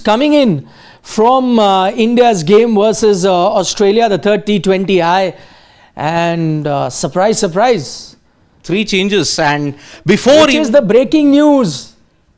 coming in from India's game versus Australia, the third T20I, and surprise, surprise. 3 changes, and before... Which is the breaking news?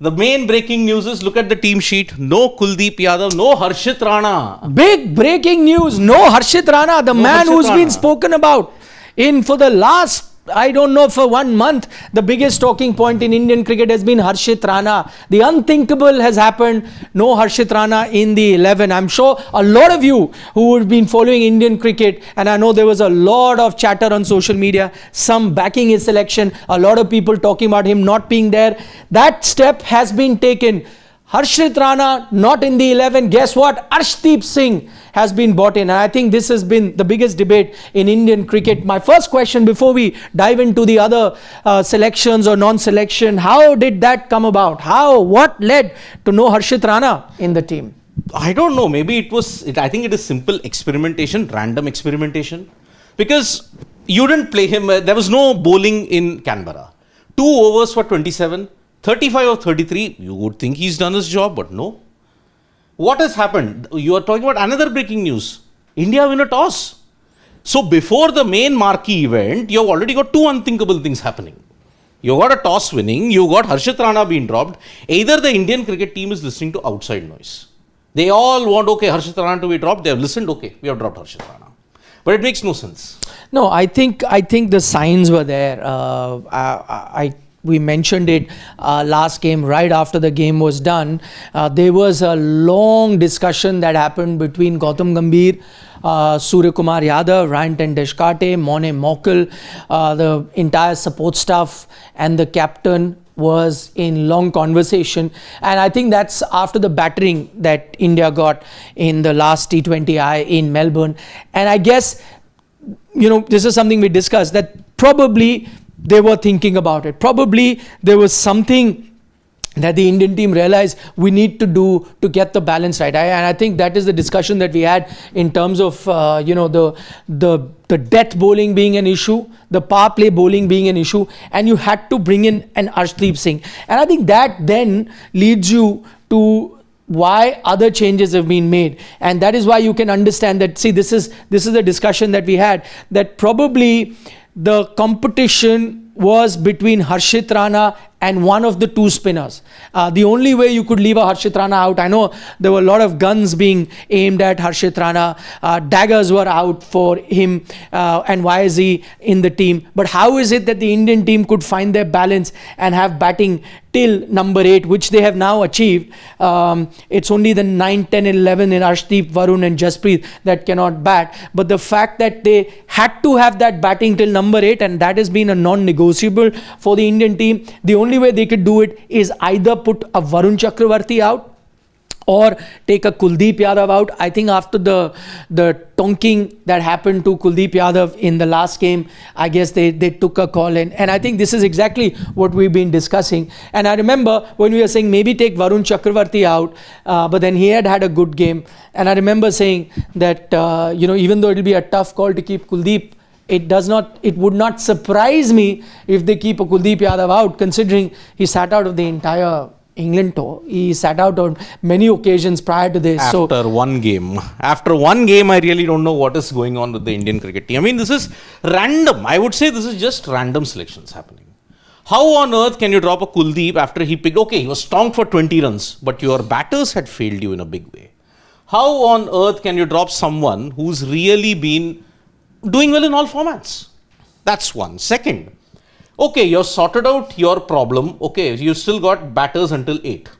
The main breaking news is, look at the team sheet. No Kuldeep Yadav, no Harshit Rana. Big breaking news. No Harshit Rana, the man who's been spoken about for the last, I don't know, for 1 month. The biggest talking point in Indian cricket has been Harshit Rana. The unthinkable has happened. No Harshit Rana in the 11. I'm sure a lot of you who have been following Indian cricket, and I know there was a lot of chatter on social media, some backing his selection, a lot of people talking about him not being there. That step has been taken. Harshit Rana not in the 11. Guess what? Arshdeep Singh has been brought in. And I think this has been the biggest debate in Indian cricket. My first question before we dive into the other selections or non-selection, how did that come about? What led to no Harshit Rana in the team? I don't know. Maybe I think it is simple experimentation, random experimentation. Because you didn't play him. There was no bowling in Canberra. 2 overs for 27. 35 or 33, you would think he's done his job, but no. What has happened? You are talking about another breaking news. India win a toss. So before the main marquee event, you've already got 2 unthinkable things happening. You got a toss winning, you got Harshit Rana being dropped. Either the Indian cricket team is listening to outside noise. They all want, okay, Harshit Rana to be dropped. They have listened, okay, we have dropped Harshit Rana. But it makes no sense. No, I think the signs were there. We mentioned it last game, right after the game was done. There was a long discussion that happened between Gautam Gambhir, Surya Kumar Yadav, Ryan Tendulkar, Mone Mokal, the entire support staff and the captain was in long conversation. And I think that's after the battering that India got in the last T20I in Melbourne. And I guess, this is something we discussed, that probably they were thinking about it. Probably there was something that the Indian team realized we need to do to get the balance right. And I think that is the discussion that we had in terms of the death bowling being an issue, the power play bowling being an issue, and you had to bring in an Arshdeep Singh. And I think that then leads you to why other changes have been made. And that is why you can understand that, see, this is the discussion that we had, that probably the competition was between Harshit Rana and one of the 2 spinners. The only way you could leave a Harshit Rana out, I know there were a lot of guns being aimed at Harshit Rana, daggers were out for him, and why is he in the team? But how is it that the Indian team could find their balance and have batting till number 8, which they have now achieved? It's only the 9, 10, 11 in Arshdeep, Varun and Jasprit that cannot bat. But the fact that they had to have that batting till number 8, and that has been a non-negotiable for the Indian team, the only way they could do it is either put a Varun Chakravarti out or take a Kuldeep Yadav out. I think after the tonking that happened to Kuldeep Yadav in the last game, I guess they took a call in. And I think this is exactly what we've been discussing. And I remember when we were saying maybe take Varun Chakravarti out, but then he had a good game. And I remember saying that, even though it'll be a tough call to keep Kuldeep, it would not surprise me if they keep a Kuldeep Yadav out, considering he sat out of the entire England tour. He sat out on many occasions prior to this. After one game, I really don't know what is going on with the Indian cricket team. I mean, this is random. I would say this is just random selections happening. How on earth can you drop a Kuldeep after he picked, okay, he was strong for 20 runs, but your batters had failed you in a big way? How on earth can you drop someone who's really been doing well in all formats? That's one. Second, okay, you've sorted out your problem. Okay, you still got batters until 8.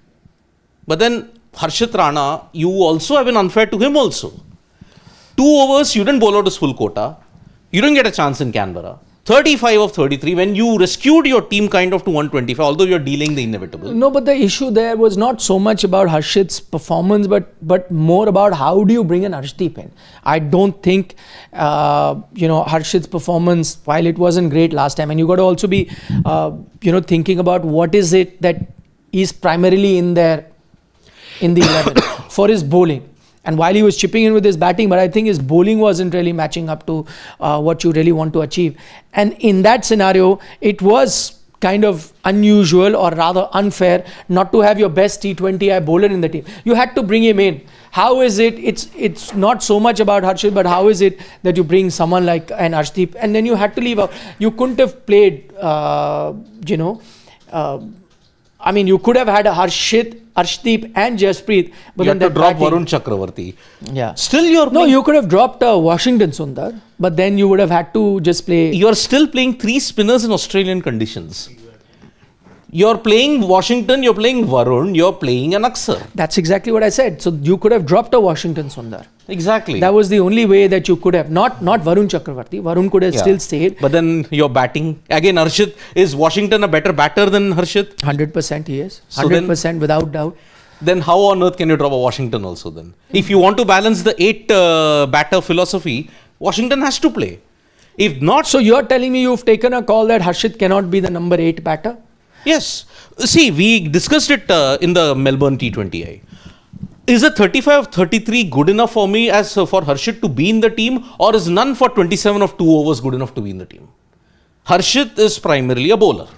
But then Harshit Rana, you also have been unfair to him also. 2 overs, you didn't bowl out his full quota. You didn't get a chance in Canberra. 35 of 33, when you rescued your team kind of to 125, although you're dealing the inevitable. No, but the issue there was not so much about Harshit's performance, but more about how do you bring an Arshdeep in. I don't think, Harshit's performance, while it wasn't great last time, and you got to also be, thinking about what is it that is primarily in there in the 11 for his bowling. And while he was chipping in with his batting, but I think his bowling wasn't really matching up to what you really want to achieve. And in that scenario, it was kind of unusual or rather unfair not to have your best T20I bowler in the team. You had to bring him in. How is it? It's not so much about Harshit, but how is it that you bring someone like an Arshdeep and then you had to leave out? You couldn't have played, I mean, you could have had a Harshit, Arshdeep and Jasprit, but you then had to drop batting, Varun Chakravarti. Yeah. Still you're No, you could have dropped Washington Sundar, but then you would have had to just play. You're still playing 3 spinners in Australian conditions. You're playing Washington, you're playing Varun, you're playing an Aksar. That's exactly what I said. So you could have dropped a Washington Sundar. Exactly. That was the only way that you could have. Not Varun Chakravarti. Varun could have still stayed. But then you're batting. Again, Harshit, is Washington a better batter than Harshit? 100% he is. 100% So without doubt. Then how on earth can you drop a Washington also then? If you want to balance the 8 batter philosophy, Washington has to play. If not... So you're telling me you've taken a call that Harshit cannot be the number 8 batter? Yes. See, we discussed it in the Melbourne T20I. Is a 35-33 good enough for me as for Harshit to be in the team, or is none for 27 of 2 overs good enough to be in the team? Harshit is primarily a bowler.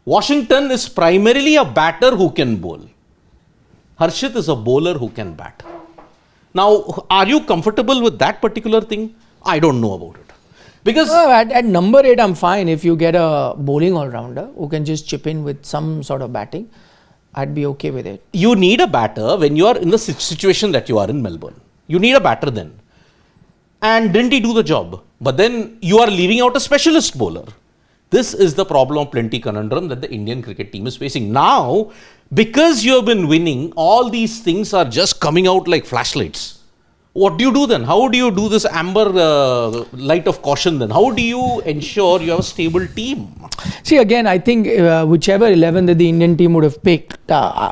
Washington is primarily a batter who can bowl. Harshit is a bowler who can bat. Now, are you comfortable with that particular thing? I don't know about it. Because at number 8, I'm fine if you get a bowling all-rounder who can just chip in with some sort of batting. I'd be okay with it. You need a batter when you are in the situation that you are in Melbourne. You need a batter then. And didn't he do the job? But then you are leaving out a specialist bowler. This is the problem of plenty conundrum that the Indian cricket team is facing. Now, because you have been winning, all these things are just coming out like flashlights. What do you do then? How do you do this amber light of caution then? How do you ensure you have a stable team? See, again, I think whichever 11 that the Indian team would have picked,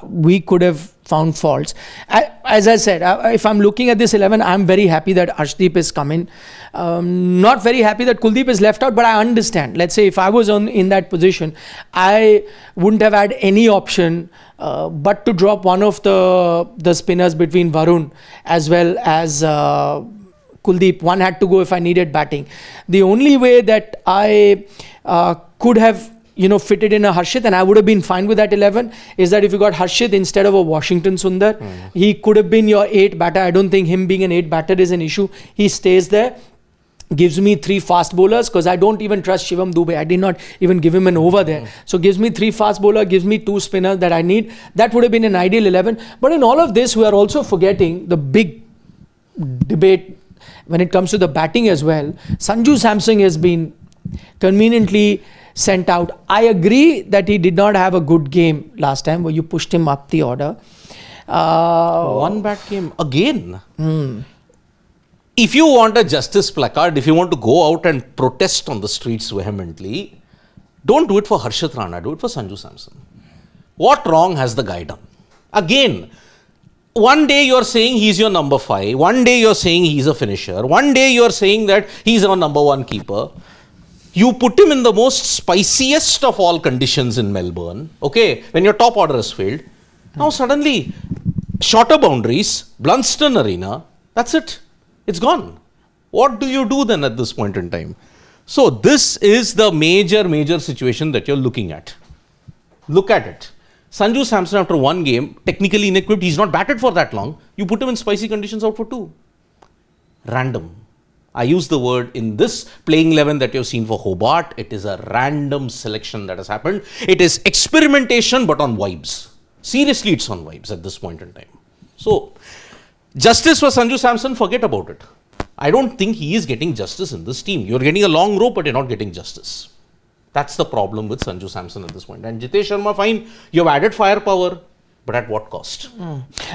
we could have found faults. As I said, if I'm looking at this 11, I'm very happy that Arshdeep is coming. Not very happy that Kuldeep is left out, but I understand. Let's say if I was in that position, I wouldn't have had any option but to drop one of the spinners between Varun as well as Kuldeep. One had to go if I needed batting. The only way that I could have fitted in a Harshit, and I would have been fine with that 11, is that if you got Harshit instead of a Washington Sundar, he could have been your 8 batter. I don't think him being an 8 batter is an issue. He stays there, gives me 3 fast bowlers, because I don't even trust Shivam Dube. I did not even give him an over there. So gives me 3 fast bowlers, gives me 2 spinners that I need. That would have been an ideal 11. But in all of this, we are also forgetting the big debate when it comes to the batting as well. Sanju Samson has been conveniently sent out. I agree that he did not have a good game last time where you pushed him up the order. One bad game again. If you want a justice placard, if you want to go out and protest on the streets vehemently, don't do it for Harshit Rana, do it for Sanju Samson. What wrong has the guy done? Again, one day you're saying he's your number 5, one day you're saying he's a finisher, one day you're saying that he's our number 1 keeper. You put him in the most spiciest of all conditions in Melbourne, okay, when your top order has failed. Now suddenly, shorter boundaries, Blunston Arena, that's it. It's gone. What do you do then at this point in time? So this is the major situation that you're looking at. Look at it. Sanju Samson, after 1 game, technically inequipped, he's not batted for that long. You put him in spicy conditions out for 2. Random. I use the word in this playing 11 that you've seen for Hobart. It is a random selection that has happened. It is experimentation, but on vibes. Seriously, it's on vibes at this point in time. So, justice for Sanju Samson, forget about it. I don't think he is getting justice in this team. You're getting a long rope, but you're not getting justice. That's the problem with Sanju Samson at this point. And Jitesh Sharma, fine, you've added firepower. But at what cost?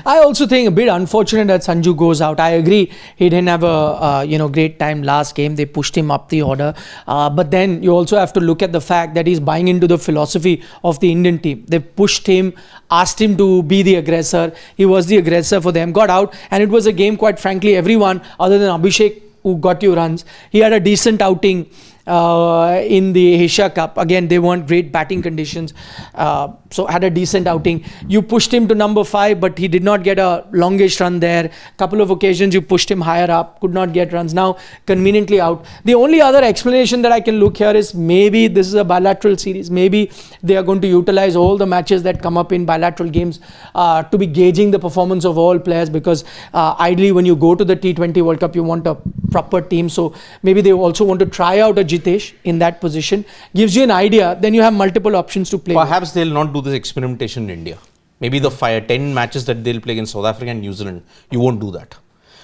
I also think a bit unfortunate that Sanju goes out. I agree he didn't have a great time last game. They pushed him up the order. But then you also have to look at the fact that he's buying into the philosophy of the Indian team. They pushed him, asked him to be the aggressor. He was the aggressor for them, got out. And it was a game, quite frankly, everyone other than Abhishek who got you runs. He had a decent outing. in the Asia Cup. Again, they weren't great batting conditions, so had a decent outing. You pushed him to number 5, but he did not get a longish run there. Couple of occasions you pushed him higher up, could not get runs. Now conveniently out. The only other explanation that I can look here is maybe this is a bilateral series. Maybe they are going to utilize all the matches that come up in bilateral games to be gauging the performance of all players, because ideally when you go to the T20 World Cup, you want a proper team. So maybe they also want to try out a Jitesh in that position. Gives you an idea. Then you have multiple options to play. Perhaps they'll not do this experimentation in India. Maybe the 10 matches that they'll play against South Africa and New Zealand, you won't do that.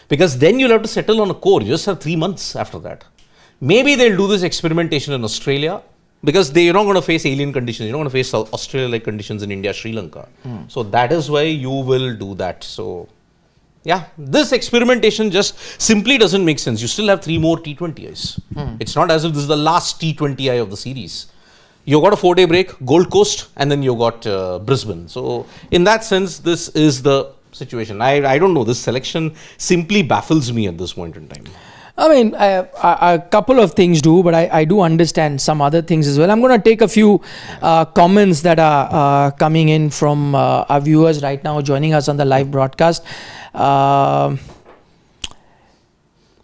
Because then you'll have to settle on a core. You just have 3 months after that. Maybe they'll do this experimentation in Australia, because you're not going to face alien conditions. You're not going to face Australia-like conditions in India, Sri Lanka. So that is why you will do that. So yeah, this experimentation just simply doesn't make sense. You still have 3 more T20Is. It's not as if this is the last T20I of the series. You got a 4-day break, Gold Coast, and then you got Brisbane. So in that sense, this is the situation. I don't know. This selection simply baffles me at this point in time. I mean, a couple of things do, but I do understand some other things as well. I'm going to take a few comments that are coming in from our viewers right now joining us on the live broadcast.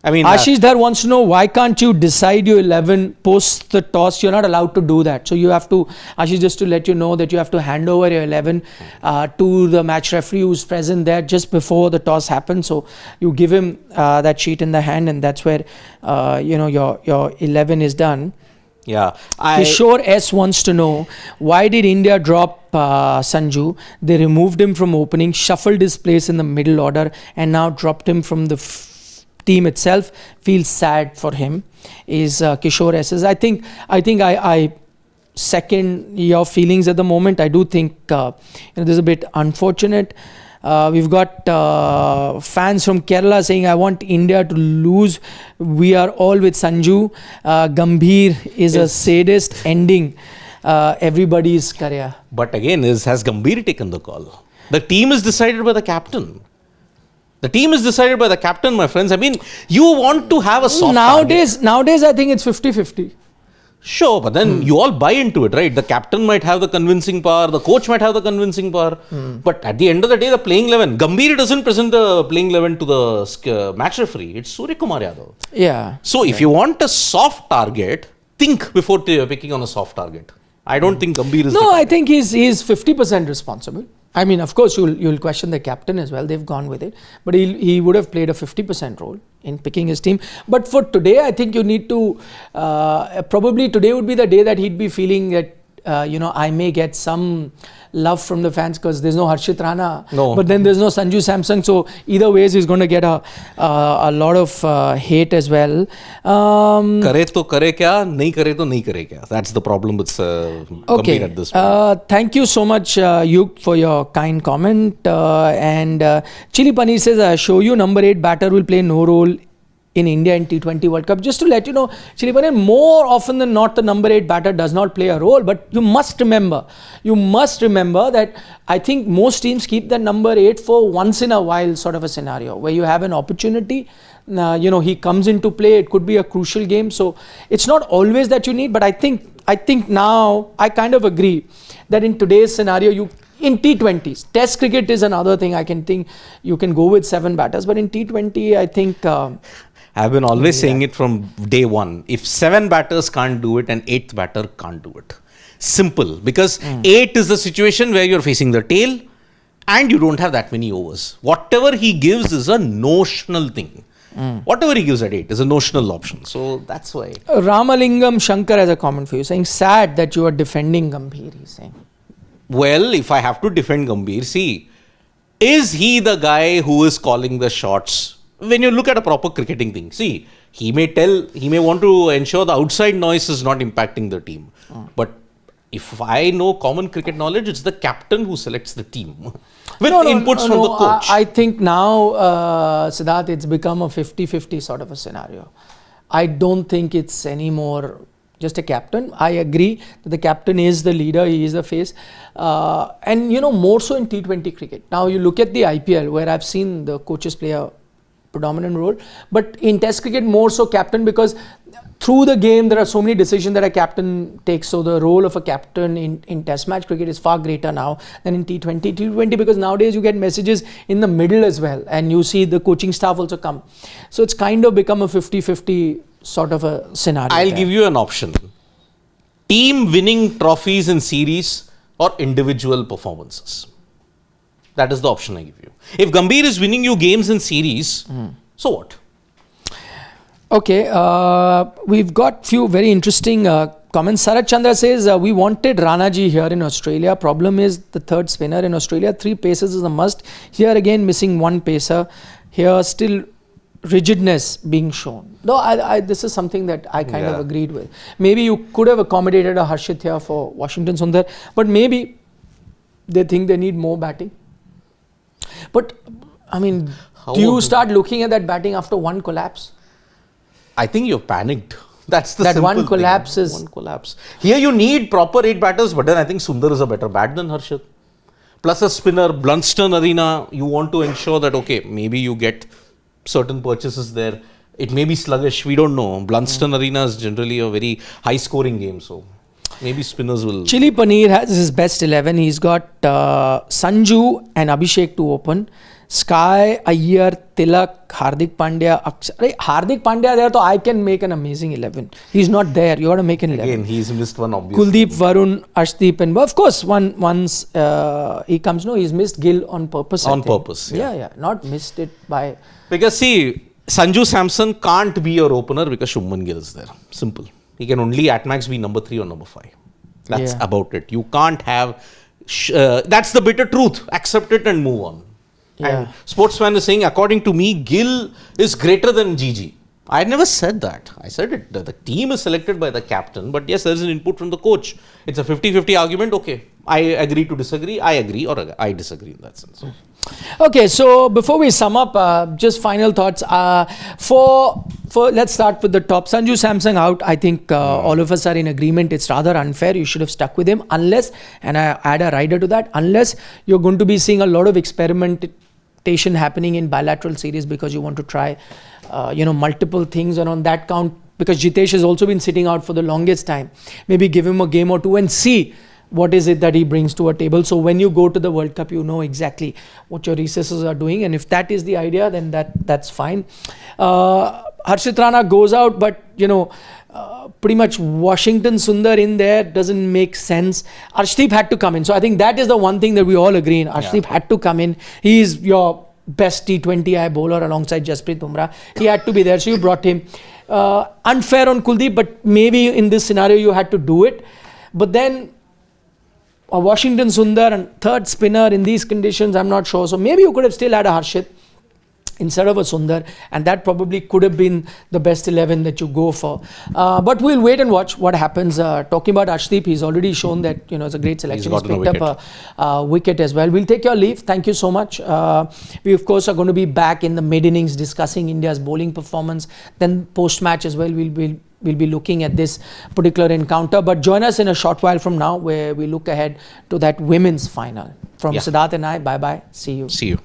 I mean, Ashish Dhar wants to know, why can't you decide your 11 post the toss? You're not allowed to do that. So you have to, Ashish, just to let you know that you have to hand over your 11 to the match referee who's present there just before the toss happens. So you give him that sheet in the hand, and that's where your 11 is done. Yeah. Kishore S wants to know, why did India drop Sanju? They removed him from opening, shuffled his place in the middle order, and now dropped him from the team itself. Feels sad for him, is Kishore S. I think I second your feelings at the moment. I do think this is a bit unfortunate. We've got fans from Kerala saying, I want India to lose. We are all with Sanju. Gambhir is a sadist, ending everybody's career. But again, has Gambhir taken the call? The team is decided by the captain. The team is decided by the captain, my friends. I mean, you want to have a soft target. Nowadays, I think it's 50-50. Sure, but then you all buy into it, right? The captain might have the convincing power, the coach might have the convincing power. But at the end of the day, the playing 11, Gambhir doesn't present the playing 11 to the match referee. It's Surya Kumar Yadav. Yeah. So if you want a soft target, think before picking on a soft target. I don't think Gambhir is. No, I think he's 50% responsible. I mean, of course, you'll question the captain as well. They've gone with it, but he would have played a 50% role in picking his team. But for today, I think you need to probably today would be the day that he'd be feeling that I may get some love from the fans because there's no Harshit Rana, but then there's no Sanju Samson. So either ways, he's going to get a lot of hate as well. Kare to kare kya, nahi kare to nahi kare kya. That's the problem with Gambhir at this point. Thank you so much, Yuk, for your kind comment. And Chili Paneer says, show you number 8 batter will play no role in India in T20 World Cup. Just to let you know, Chili Paneer, more often than not, the number 8 batter does not play a role. But you must remember that I think most teams keep that number 8 for once in a while sort of a scenario where you have an opportunity. He comes into play. It could be a crucial game. So it's not always that you need. But I think now I kind of agree that in today's scenario, in T20s, Test cricket is another thing. I can think you can go with 7 batters, but in T20, I think. I've been always saying it from day one. If 7 batters can't do it, an 8th batter can't do it. Simple. Because 8 is the situation where you're facing the tail and you don't have that many overs. Whatever he gives is a notional thing. Whatever he gives at 8 is a notional option. So that's why. Ramalingam Shankar has a comment for you saying, sad that you are defending Gambhir, he's saying. Well, if I have to defend Gambhir, see, is he the guy who is calling the shots? When you look at a proper cricketing thing, see, he may want to ensure the outside noise is not impacting the team. But if I know common cricket knowledge, it's the captain who selects the team with inputs from the coach. I think now, Siddharth, it's become a 50-50 sort of a scenario. I don't think it's anymore just a captain. I agree that the captain is the leader, he is the face. And more so in T20 cricket. Now you look at the IPL where I've seen the coaches play a predominant role. But in Test cricket, more so captain, because through the game there are so many decisions that a captain takes. So the role of a captain in Test match cricket is far greater now than in T20, because nowadays you get messages in the middle as well, and you see the coaching staff also come. So it's kind of become a 50-50 sort of a scenario. I'll give you an option. Team winning trophies in series or individual performances. That is the option I give you. If Gambhir is winning you games in series, so what? Okay, we've got few very interesting comments. Sarat Chandra says, we wanted Ranaji here in Australia. Problem is the third spinner in Australia. 3 paces is a must. Here again missing 1 pacer. Here still rigidness being shown. Though this is something that I kind of agreed with. Maybe you could have accommodated a Harshit here for Washington Sundar, but maybe they think they need more batting. But I mean, do you start looking at that batting after 1 collapse? I think you're panicked. That's the that simple one collapse thing. is One collapse. Here you need proper 8 batters, but then I think Sundar is a better bat than Harshit. Plus a spinner, Blunston Arena, you want to ensure that, okay, maybe you get certain purchases there. It may be sluggish, we don't know. Blunston Arena is generally a very high scoring game, so maybe spinners will... Chili Paneer has his best 11. He's got Sanju and Abhishek to open. Sky, Iyer, Tilak, Hardik Pandya, Akshar. Hardik Pandya there, so I can make an amazing 11. He's not there. You got to make an 11. Again, he's missed one obviously. Kuldeep, Varun, Arshdeep, and of course, once he comes, no, he's missed Gill on purpose. On purpose, yeah. Not missed it by... Because see, Sanju Samson can't be your opener because Shubman Gill is there. Simple. He can only at max be number 3 or number 5. That's about it. You can't have... that's the bitter truth. Accept it and move on. Yeah. And Sportsman is saying, according to me, Gill is greater than Gigi. I never said that. I said it. The team is selected by the captain, but yes, there is an input from the coach. It's a 50-50 argument. Okay, I agree to disagree. I agree or I disagree in that sense. Okay, so before we sum up, just final thoughts. For let's start with the top. Sanju Samson out. I think all of us are in agreement. It's rather unfair. You should have stuck with him unless, and I add a rider to that, unless you're going to be seeing a lot of experimentation happening in bilateral series because you want to try, multiple things, and on that count, because Jitesh has also been sitting out for the longest time, maybe give him a game or 2 and see what is it that he brings to a table. So when you go to the World Cup, you know exactly what your recesses are doing. And if that is the idea, then that's fine. Harshit Rana goes out, but, pretty much Washington Sundar in there doesn't make sense. Arshdeep had to come in. So I think that is the one thing that we all agree in. Arshdeep had to come in. He is your best T20I bowler alongside Jasprit Bumrah. He had to be there. So you brought him. Unfair on Kuldeep, but maybe in this scenario you had to do it. But then a Washington Sundar and third spinner in these conditions, I'm not sure. So maybe you could have still had a Harshit instead of a Sundar, and that probably could have been the best 11 that you go for. But we'll wait and watch what happens. Talking about Arshdeep, he's already shown that it's a great selection. He's picked up a wicket as well. We'll take your leave. Thank you so much. We of course are going to be back in the mid innings discussing India's bowling performance. Then post match as well, we'll be looking at this particular encounter. But join us in a short while from now where we look ahead to that women's final. From Siddharth and I, bye-bye. See you.